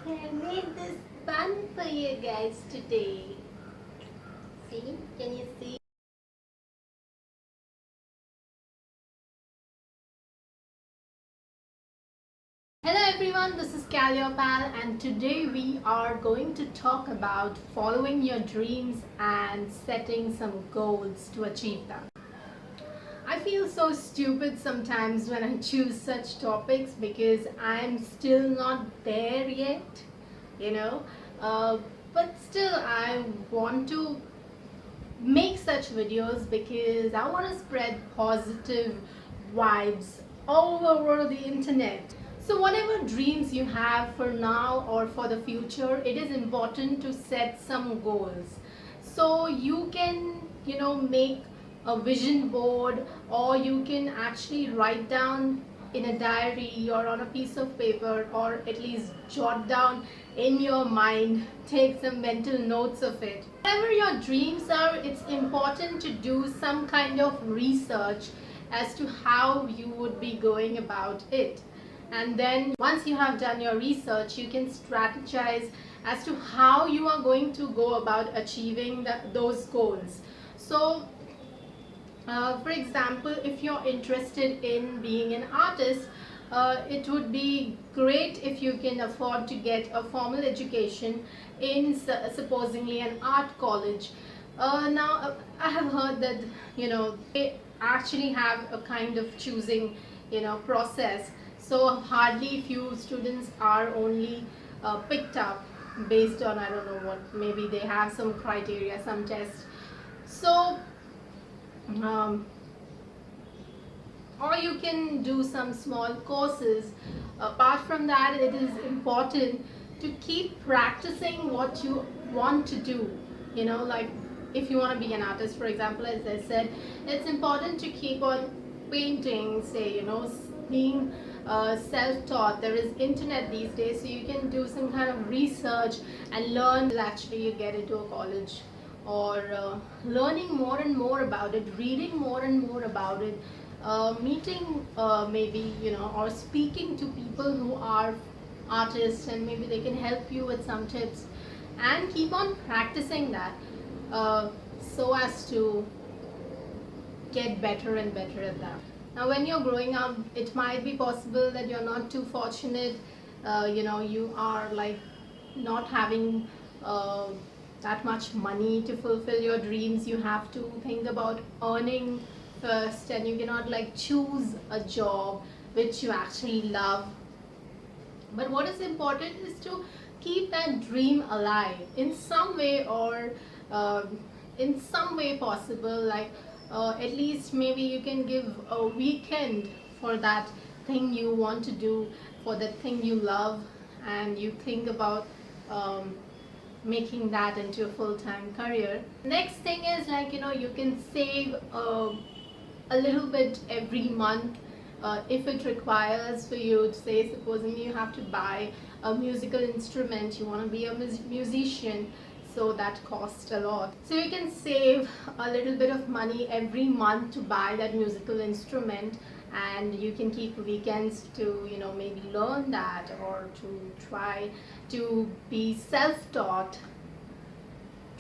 I made this bun for you guys today. See? Can you see? Hello everyone, this is Calliope and today we are going to talk about following your dreams and setting some goals to achieve them. I feel so stupid sometimes when I choose such topics because I'm still not there yet, you know. Uh, but still, I want to make such videos because I want to spread positive vibes all over the internet. So whatever dreams you have for now or for the future, it is important to set some goals. So you can, make a vision board, or you can actually write down in a diary or on a piece of paper, or at least jot down in your mind, take some mental notes of it. Whatever your dreams are, it's important to do some kind of research as to how you would be going about it. And then once you have done your research, you can strategize as to how you are going to go about achieving those goals. So for example, if you're interested in being an artist, it would be great if you can afford to get a formal education in supposedly an art college. Now, I have heard that they actually have a kind of choosing process. So hardly few students are only picked up based on, I don't know what, maybe they have some criteria, some tests. So um, or you can do some small courses. Apart from that, it is important to keep practicing what you want to do. Like if you want to be an artist, for example, as I said, it's important to keep on painting, say, being self-taught. There is internet these days, so you can do some kind of research and learn till actually you get into a college, or learning more and more about it, reading more and more about it, meeting maybe or speaking to people who are artists, and maybe they can help you with some tips, and keep on practicing that, so as to get better and better at that. Now when you're growing up, it might be possible that you're not too fortunate. You are like not having that much money to fulfill your dreams. You have to think about earning first, and you cannot like choose a job which you actually love. But what is important is to keep that dream alive in some way, or in some way possible, like at least maybe you can give a weekend for that thing you want to do, for that thing you love, and you think about making that into a full-time career. Next thing is, like, you can save a little bit every month, if it requires for you to, say, supposing you have to buy a musical instrument, you want to be a musician, so that costs a lot. So you can save a little bit of money every month to buy that musical instrument, and you can keep weekends to maybe learn that, or to try to be self-taught.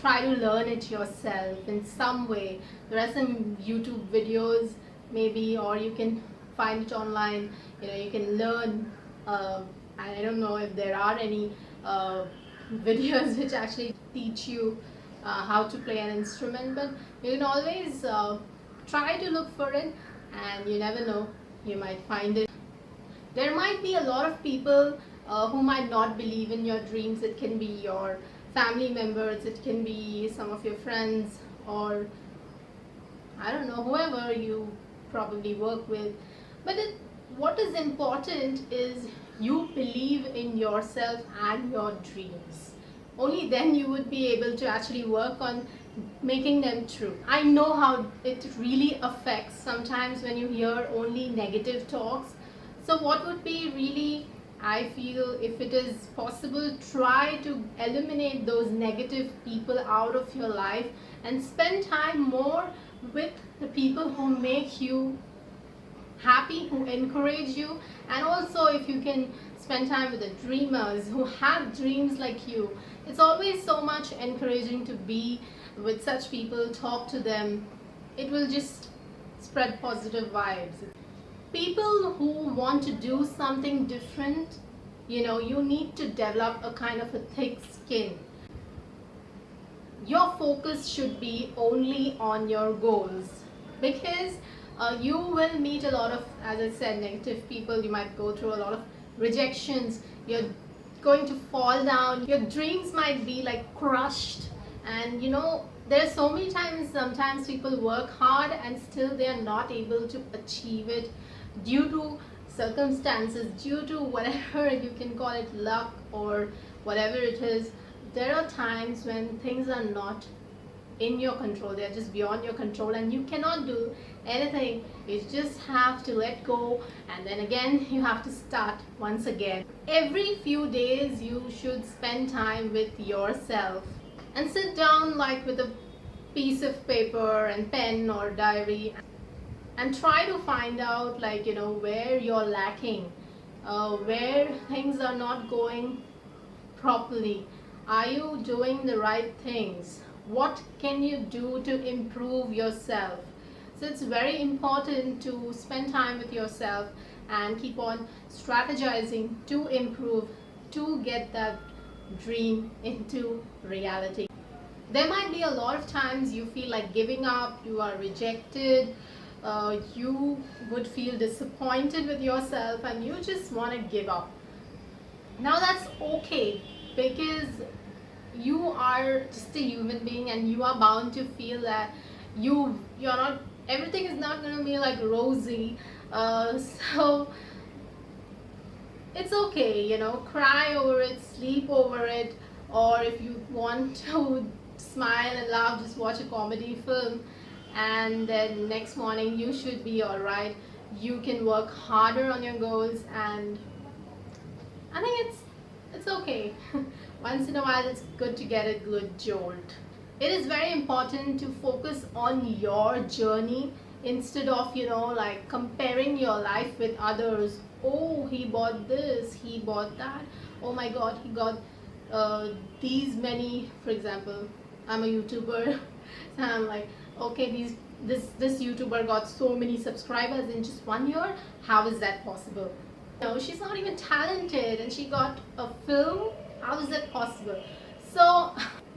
Try to learn it yourself in some way. There are some YouTube videos maybe, or you can find it online. You can learn. I don't know if there are any videos which actually teach you how to play an instrument, but you can always try to look for it, and you never know, you might find it. There might be a lot of people who might not believe in your dreams. It can be your family members, it can be some of your friends, or I don't know, whoever you probably work with. But what is important is you believe in yourself and your dreams. Only then you would be able to actually work on making them true. I know how it really affects sometimes when you hear only negative talks. So what would be really, I feel, if it is possible, try to eliminate those negative people out of your life and spend time more with the people who make you happy, who encourage you. And also, if you can spend time with the dreamers who have dreams like you. It's always so much encouraging to be with such people, talk to them. It will just spread positive vibes. People who want to do something different, you need to develop a kind of a thick skin. Your focus should be only on your goals, because you will meet a lot of, as I said, negative people. You might go through a lot of rejections. You're going to fall down. Your dreams might be like crushed. And there's so many times, sometimes people work hard and still they are not able to achieve it due to circumstances, due to whatever you can call it, luck or whatever it is. There are times when things are not in your control, they're just beyond your control, and you cannot do anything. You just have to let go, and then again you have to start once again. Every few days you should spend time with yourself and sit down like with a piece of paper and pen or diary and try to find out where you're lacking, where things are not going properly. Are you doing the right things? What can you do to improve yourself? So it's very important to spend time with yourself and keep on strategizing to improve, to get that dream into reality. There might be a lot of times you feel like giving up, you are rejected, you would feel disappointed with yourself and you just want to give up. Now that's okay, because you are just a human being and you are bound to feel that you're not, everything is not going to be like rosy. So it's okay, cry over it, sleep over it, or if you want to smile and laugh, just watch a comedy film, and then next morning you should be alright. You can work harder on your goals, and I think it's okay. Once in a while it's good to get a good jolt. It is very important to focus on your journey instead of like comparing your life with others. Oh, he bought this, he bought that, oh my god, he got these many. For example, I'm a YouTuber so I'm like, okay, this YouTuber got so many subscribers in just 1 year. How is that possible? She's not even talented and she got a film. How is that possible? So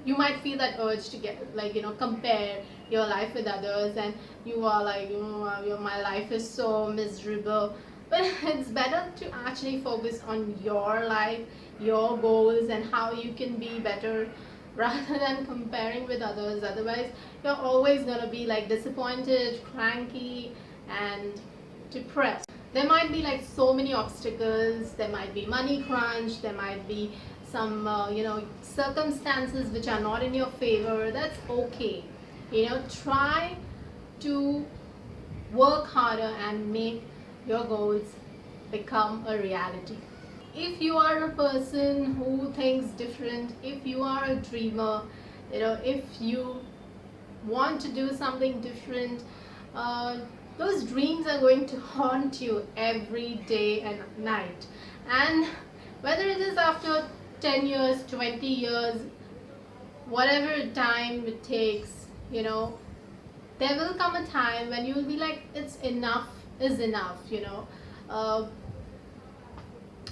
you might feel that urge to get compare your life with others, and you are like, my life is so miserable. But it's better to actually focus on your life, your goals, and how you can be better rather than comparing with others. Otherwise you're always going to be like disappointed, cranky, and depressed. There might be like so many obstacles. There might be money crunch, there might be some circumstances which are not in your favor. That's okay. Try to work harder and make your goals become a reality. If you are a person who thinks different, if you are a dreamer, if you want to do something different, those dreams are going to haunt you every day and night. And whether it is after 10 years, 20 years, whatever time it takes, there will come a time when you will be like, it's enough is enough.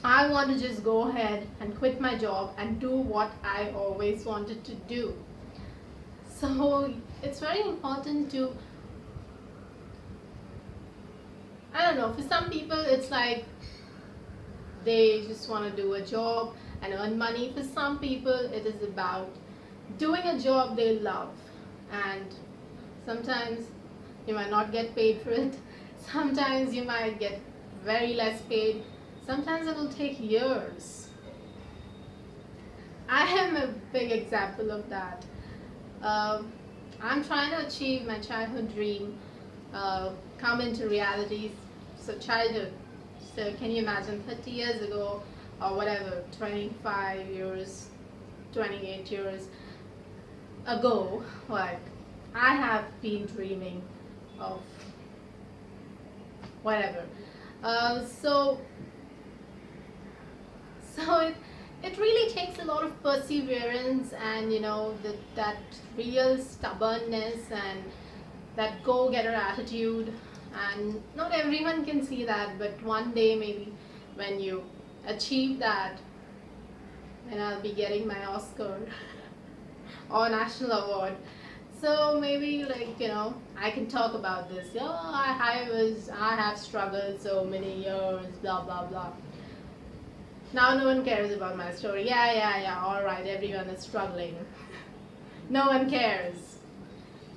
I want to just go ahead and quit my job and do what I always wanted to do. So it's very important to, I don't know, for some people it's like they just want to do a job and earn money. For some people it is about doing a job they love, and sometimes you might not get paid for it. Sometimes you might get very less paid. Sometimes it will take years. I am a big example of that. I'm trying to achieve my childhood dream, come into reality. So childhood, so can you imagine 30 years ago or whatever, 25 years, 28 years ago, like I have been dreaming of whatever. So So it really takes a lot of perseverance and that real stubbornness and that go-getter attitude, and not everyone can see that, but one day maybe when you achieve that, then I'll be getting my Oscar or national award. So maybe I can talk about this. I have struggled so many years, blah blah blah. Now no one cares about my story. Yeah. All right, everyone is struggling. No one cares.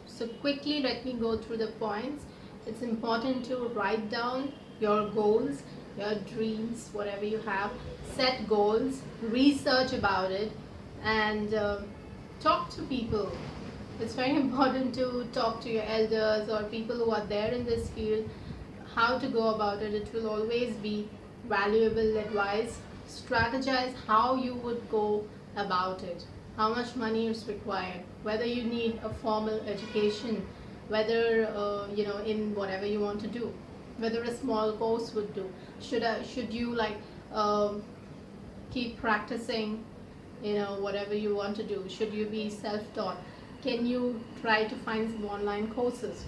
So quickly, let me go through the points. It's important to write down your goals, your dreams, whatever you have. Set goals, research about it, and talk to people. It's very important to talk to your elders or people who are there in this field, how to go about it. It will always be valuable advice. Strategize how you would go about it, how much money is required, whether you need a formal education, whether in whatever you want to do, whether a small course would do. Should you keep practicing, whatever you want to do? Should you be self-taught? Can you try to find some online courses?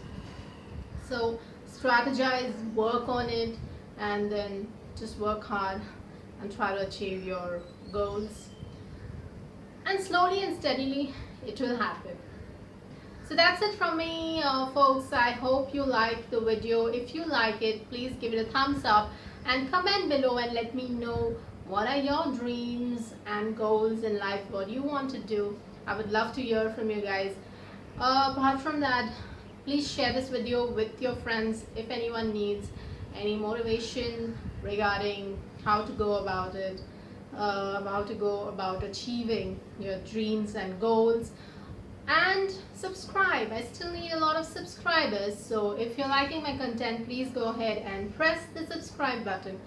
So strategize, work on it, and then just work hard and try to achieve your goals. And slowly and steadily, it will happen. So that's it from me, folks. I hope you like the video. If you like it, please give it a thumbs up and comment below and let me know what are your dreams and goals in life, what you want to do. I would love to hear from you guys. Apart from that, please share this video with your friends if anyone needs any motivation regarding how to go about it, how to go about achieving your dreams and goals. And subscribe. I still need a lot of subscribers, so if you're liking my content, please go ahead and press the subscribe button.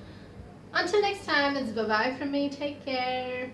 Until next time, it's bye bye from me. Take care.